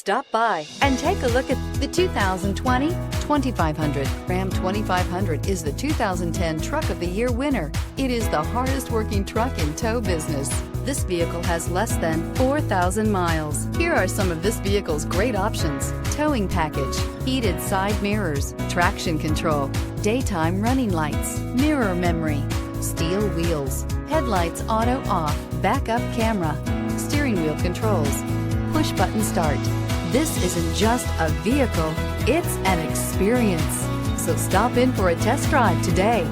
Stop by and take a look at the 2020 2500. Ram 2500 is the 2010 Truck of the Year winner. It is the hardest working truck in tow business. This vehicle has less than 4,000 miles. Here are some of this vehicle's great options: towing package, heated side mirrors, traction control, daytime running lights, mirror memory, steel wheels, headlights auto off, backup camera, steering wheel controls, push button start. This isn't just a vehicle, it's an experience. So stop in for a test drive today.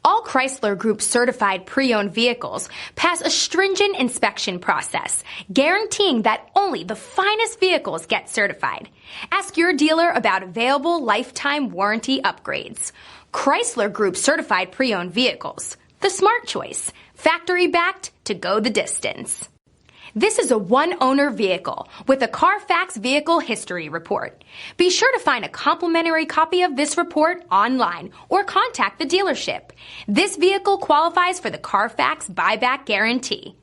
All Chrysler Group certified pre-owned vehicles pass a stringent inspection process, guaranteeing that only the finest vehicles get certified. Ask your dealer about available lifetime warranty upgrades. Chrysler Group certified pre-owned vehicles, the smart choice, factory backed to go the distance. This is a one-owner vehicle with a Carfax Vehicle History Report. Be sure to find a complimentary copy of this report online or contact the dealership. This vehicle qualifies for the Carfax Buyback Guarantee.